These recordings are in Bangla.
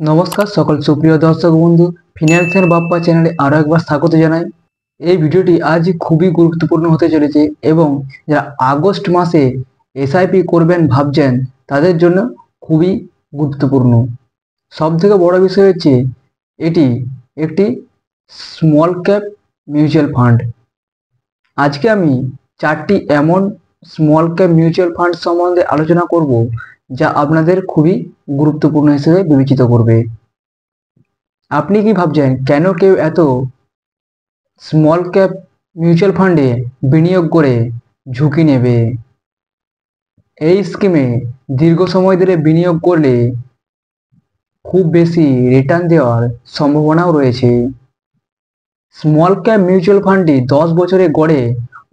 नमस्कार सकल सुप्रिय दर्शक बंधु फिनान्सियल बाप्पा चैनले आरो एक बार स्वागत জানাই। এই ভিডিওটি আজ খুবই গুরুত্বপূর্ণ হতে চলেছে এবং যারা আগস্ট মাসে এসআইপি করবেন ভাবছেন তাদের জন্য খুবই গুরুত্বপূর্ণ। সবথেকে বড় বিষয় হচ্ছে এটি একটি স্মল ক্যাপ মিউচুয়াল ফান্ড। আজকে আমি চারটি এমন স্মল ক্যাপ মিউচুয়াল ফান্ড সম্বন্ধে আলোচনা করব যা আপনাদের খুবই গুরুত্বপূর্ণ হিসেবে বিবেচিত করবে। আপনি কি ভাবছেন কেন কেউ এত স্মল ক্যাপ মিউচুয়াল ফান্ডে বিনিয়োগ করে ঝুঁকি নেবে? এই স্কিমে দীর্ঘ সময় ধরে বিনিয়োগ করলে খুব বেশি রিটার্ন দেওয়ার সম্ভাবনাও রয়েছে। স্মল ক্যাপ মিউচুয়াল ফান্ডটি 10 বছরে গড়ে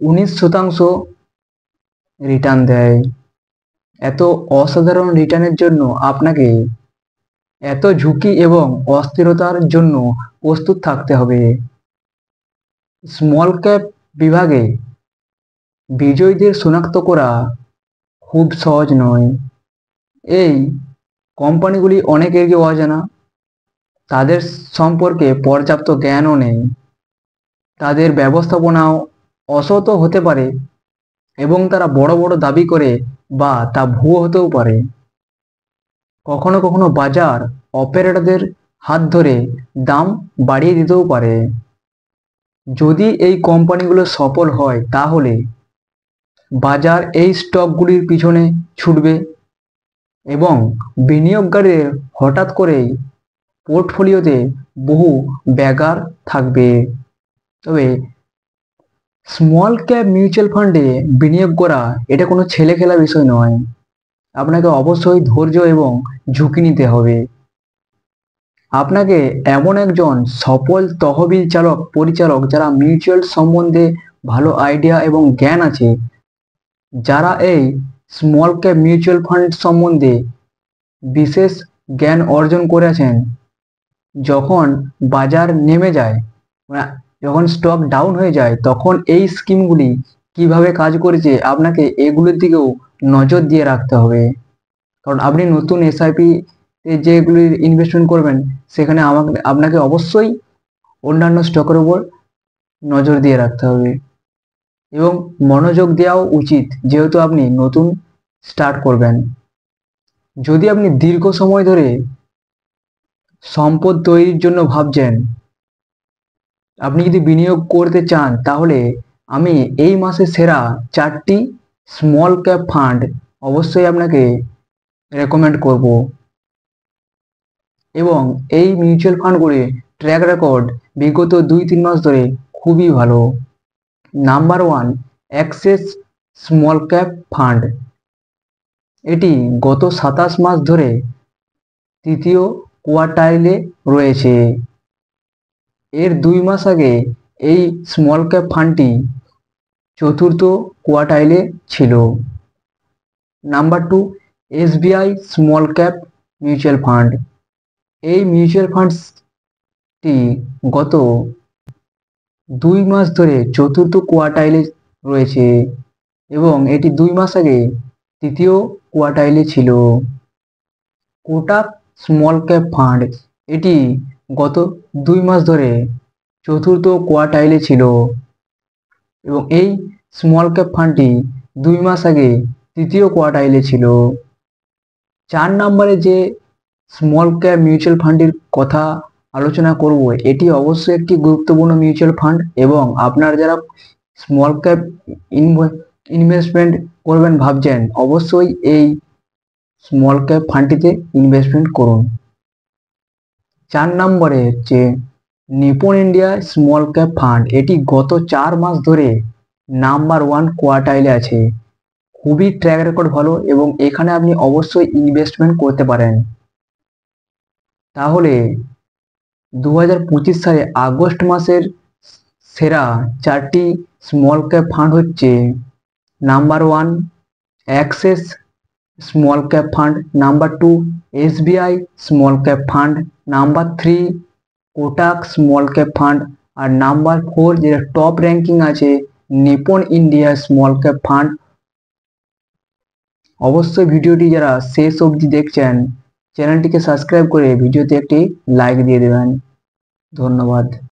19% রিটার্ন দেয়। এত অসাধারণ রিটার্নের জন্য আপনাকে এত ঝুঁকি এবং অস্থিরতার জন্য প্রস্তুত থাকতে হবে। স্মল ক্যাপ বিভাগে বিজয়ীদের শনাক্ত করা খুব সহজ নয়। এই কোম্পানিগুলি অনেকেরই অজানা, তাদের সম্পর্কে পর্যাপ্ত জ্ঞানও নেই, তাদের ব্যবস্থাপনাও অসৎ হতে পারে এবং তারা বড় বড় দাবি করে বা তা ভুয়ো হতেও পারে। কখনো কখনো বাজার অপারেটরদের হাত ধরে দাম বাড়িয়ে দিতেও পারে। যদি এই কোম্পানিগুলো সফল হয় তাহলে বাজার এই স্টকগুলির পিছনে ছুটবে এবং বিনিয়োগকারীদের হঠাৎ করেই পোর্টফোলিওতে বহু ব্যাগার থাকবে। তবে স্মল ক্যাপ মিউচুয়াল ফান্ডে বিনিয়োগ করা এটা কোনো ছেলেখেলা বিষয় নয়। আপনাকে অবশ্যই ধৈর্য এবং ঝুঁকি নিতে হবে। আপনাকে এমন একজন সফল তহবিল পরিচালক যারা মিউচুয়াল সম্বন্ধে ভালো আইডিয়া এবং জ্ঞান আছে, যারা এই স্মল ক্যাপ মিউচুয়াল ফান্ড সম্বন্ধে বিশেষ জ্ঞান অর্জন করেছেন, যখন বাজার নেমে যায়, যখন স্টক ডাউন হয়ে যায়, তখন এই স্কিমগুলি কিভাবে কাজ করেছে আপনাকে এগুলোর দিকেও নজর দিয়ে রাখতে হবে। কারণ আপনি নতুন এসআইপি যেগুলি ইনভেস্টমেন্ট করবেন সেখানে আপনাকে অবশ্যই অন্যান্য স্টকের উপর নজর দিয়ে রাখতে হবে এবং মনোযোগ দেওয়াও উচিত, যেহেতু আপনি নতুন স্টার্ট করবেন। যদি আপনি দীর্ঘ সময় ধরে সম্পদ তৈরির জন্য ভাবছেন, আপনি যদি বিনিয়োগ করতে চান, তাহলে আমি এই মাসে সেরা 4টি স্মল ক্যাপ ফান্ড অবশ্যই আপনাকে রেকমেন্ড করব এবং এই মিউচুয়াল ফান্ডগুলির ট্র্যাক রেকর্ড বিগত 2-3 মাস ধরে খুবই ভালো। Number 1, Axis small cap fund. এটি গত 27 মাস ধরে তৃতীয় কোয়ার্টাইলে রয়েছে। এর 2 মাস আগে এই স্মল ক্যাপ ফান্ডটি চতুর্থ কোয়ার্টাইলে ছিল। Number 2, SBI small cap mutual fund. এই মিউচুয়াল ফান্ডটি গত 2 মাস ধরে চতুর্থ কোয়ার্টাইলে রয়েছে এবং এটি 2 মাস আগে তৃতীয় কোয়ার্টাইলে ছিল। কোটাক স্মল ক্যাপ ফান্ড, এটি গত 2 মাস ধরে চতুর্থ কোয়ার্টাইলে ছিল এবং এই স্মল ক্যাপ ফান্ডটি 2 মাস আগে তৃতীয় কোয়ার্টাইলে ছিল। 4 নম্বরে যে স্মল ক্যাপ মিউচুয়াল ফান্ডের কথা আলোচনা করব, এটি অবশ্যই একটি গুরুত্বপূর্ণ মিউচুয়াল ফান্ড এবং আপনারা যারা স্মল ক্যাপ ইনভেস্টমেন্ট করবেন ভাবছেন, অবশ্যই এই স্মল ক্যাপ ফান্ডটিতে ইনভেস্টমেন্ট করুন। 4 নম্বরে হচ্ছে Nipon India small cap fund. এটি গত 4 মাস ধরে নাম্বার 1 কোয়ার্টাইলে আছে। খুবই ট্র্যাক রেকর্ড ভালো এবং এখানে আপনি অবশ্যই ইনভেস্টমেন্ট করতে পারেন। তাহলে 2025 সালে আগস্ট মাসের সেরা 4টি স্মল ক্যাপ ফান্ড হচ্ছে: number 1, Axis small cap fund. Number 2, SBI small cap fund. Number 3, Kotak small cap fund. আর নাম্বার 4 যেটা টপ র্যাঙ্কিং আছে, Nippon India small cap fund. অবশ্যই ভিডিওটি যারা শেষ অবধি দেখছেন চ্যানেলটিকে সাবস্ক্রাইব করে ভিডিওতে একটি লাইক দিয়ে দেবেন। ধন্যবাদ।